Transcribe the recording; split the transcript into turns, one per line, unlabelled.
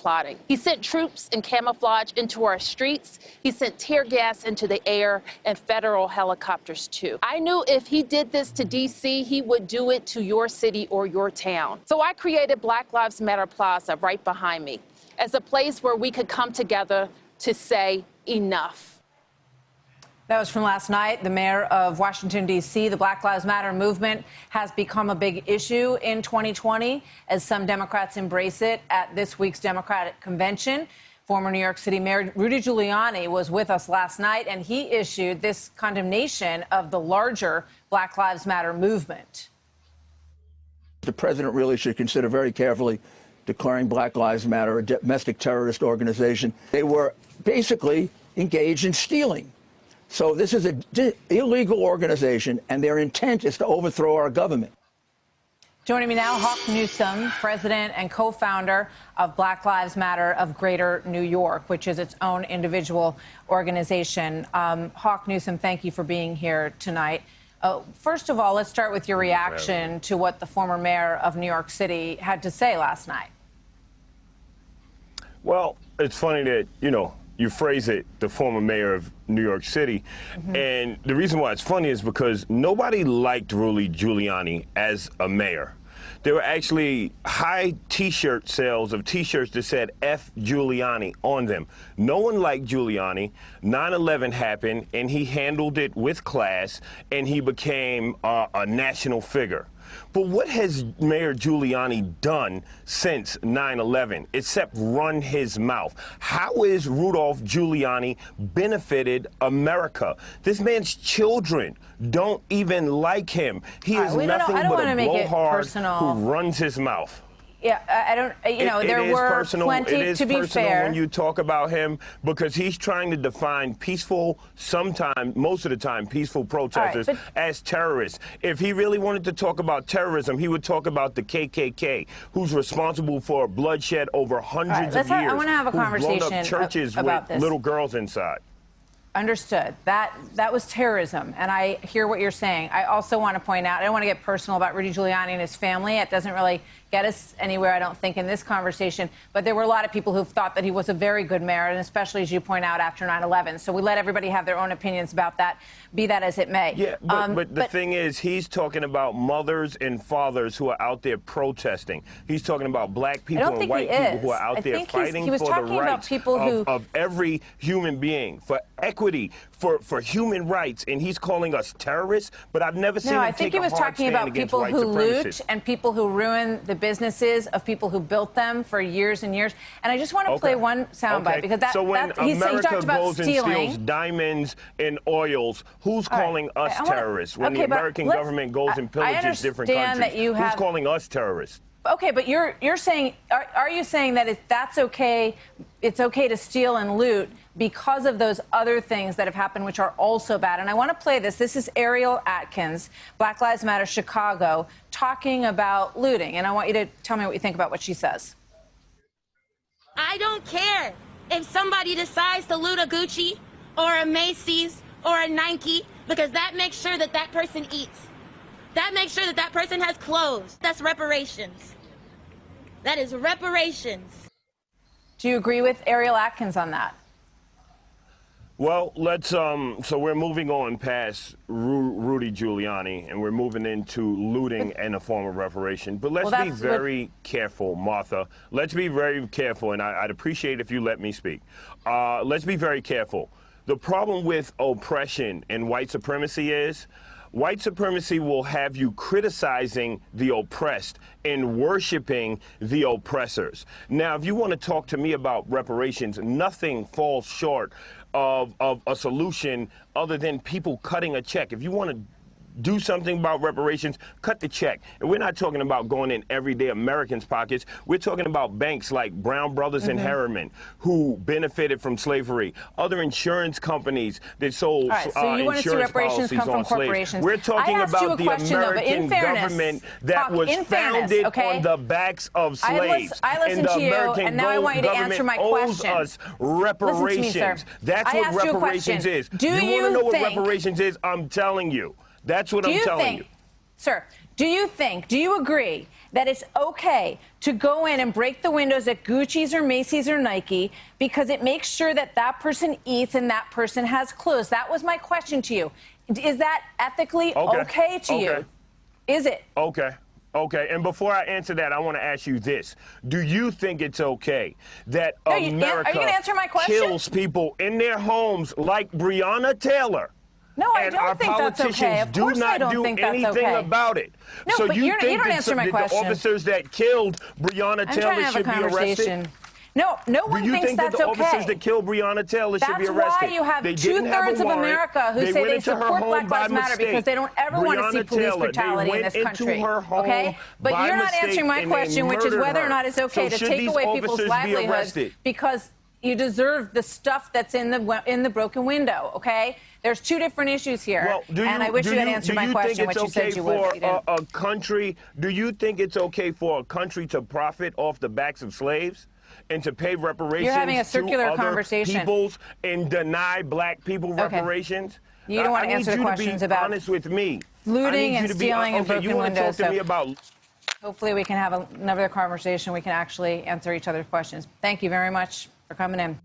plotting. He sent troops in camouflage into our streets. He sent tear gas into the air and federal helicopters, too. I knew if he did this to D.C., he would do it to your city or your town. So I created Black Lives Matter Plaza right behind me as a place where we could come together to say enough.
That was from last night. The mayor of Washington, D.C. The Black Lives Matter movement has become a big issue in 2020 as some Democrats embrace it at this week's Democratic convention. Former New York City Mayor Rudy Giuliani was with us last night, and he issued this condemnation of the larger Black Lives Matter movement.
The president really should consider very carefully declaring Black Lives Matter a domestic terrorist organization. They were basically engaged in stealing. So this is an illegal organization, and their intent is to overthrow our government.
Joining me now, Hawk Newsome, president and co-founder of Black Lives Matter of Greater New York, which is its own individual organization. Hawk Newsome, thank you for being here tonight. First of all, let's start with your reaction to what the former mayor of New York City had to say last night.
Well, it's funny that, you phrase it, the former mayor of New York City. And the reason why it's funny is because nobody liked Rudy Giuliani as a mayor. There were actually high T-shirt sales of T-shirts that said F Giuliani on them. No one liked Giuliani. 9/11 happened, and he handled it with class, and he became a national figure. But what has Mayor Giuliani done since 9/11 except run his mouth? How is Rudolph Giuliani benefited America? This man's children don't even like him. He is nothing but a blowhard who runs his mouth.
Yeah, I don't, there were plenty, to be fair,
when you talk about him, because he's trying to define peaceful, most of the time, peaceful protesters as terrorists. If he really wanted to talk about terrorism, he would talk about the KKK, who's responsible for bloodshed over hundreds of years.
I want to have a conversation
blown up churches
about
with little girls inside.
Understood. That was terrorism, and I hear what you're saying. I also want to point out, I don't want to get personal about Rudy Giuliani and his family. It doesn't really get us anywhere, I don't think, in this conversation. But there were a lot of people who thought that he was a very good mayor, and especially, as you point out, after 9/11. So we let everybody have their own opinions about that, be that as it may.
Yeah, but the thing is, he's talking about mothers and fathers who are out there protesting. He's talking about black people and white people who are out there fighting for the rights of every human being, for equity, for human rights, and he's calling us terrorists. But I've never seen him take a hard stand against white supremacists.
No, I think he was talking about people who loot and people who ruin the businesses of people who built them for years and years. And I just want to play one soundbite because
so when America goes and steals diamonds and oils, who's calling us terrorists? When the American government goes and pillages different countries, who's calling us terrorists?
Okay, but you're saying, are you saying that that's okay? It's okay to steal and loot because of those other things that have happened, which are also bad. And I want to play this. This is Ariel Atkins, Black Lives Matter Chicago, talking about looting. And I want you to tell me what you think about what she says.
I don't care if somebody decides to loot a Gucci or a Macy's or a Nike, because that makes sure that that person eats. That makes sure that that person has clothes. That's reparations. That is reparations.
Do you agree with Ariel Atkins on that?
Well, let's, so we're moving on past Rudy Giuliani, and we're moving into looting and a form of reparation. But let's be very careful, Martha. Let's be very careful, and I'd appreciate if you let me speak. Let's be very careful. The problem with oppression and white supremacy is white supremacy will have you criticizing the oppressed and worshiping the oppressors. Now, if you want to talk to me about reparations, nothing falls short of a solution other than people cutting a check. If you want to do something about reparations, cut the check. And we're not talking about going in everyday Americans' pockets. We're talking about banks like Brown Brothers and Harriman, who benefited from slavery, other insurance companies that sold insurance policies on slaves. We're talking about the American government that was founded on the backs of slaves.
And the American government
owes us reparations. That's what reparations is.
Do
you want to know what reparations is? I'm telling you. That's what I'm telling you.
Sir, do you agree that it's okay to go in and break the windows at Gucci's or Macy's or Nike because it makes sure that that person eats and that person has clothes? That was my question to you. Is that ethically okay to you? Is it?
Okay. Okay, and before I answer that, I want to ask you this. Do you think it's okay that America
are you gonna answer my question?
kills people in their homes like Breonna Taylor?
No, I don't think that's okay. Of course I don't think that's okay.
Do not do anything about it.
No,
so
but
you
don't answer my question.
The officers that killed Breonna Taylor should be arrested?
No one thinks that's okay.
Do you think that the officers that killed Breonna Taylor should be arrested?
That's why you have two-thirds of America who say they support Black Lives Matter because they don't ever want to see police brutality in this country. Okay? But you're not answering my question, which is whether or not it's okay to take away people's livelihoods because you deserve the stuff that's in the broken window. Okay? There's two different issues here, and I wish you had answered my question, which you said you would.
Do you think it's okay for a country to profit off the backs of slaves and to pay reparations
You're having a circular
to other
conversation.
peoples and deny black people reparations?
You don't want to answer the questions about
honest with me.
Looting and stealing and broken windows.
Talk to me about.
Hopefully we can have another conversation. We can actually answer each other's questions. Thank you very much for coming in.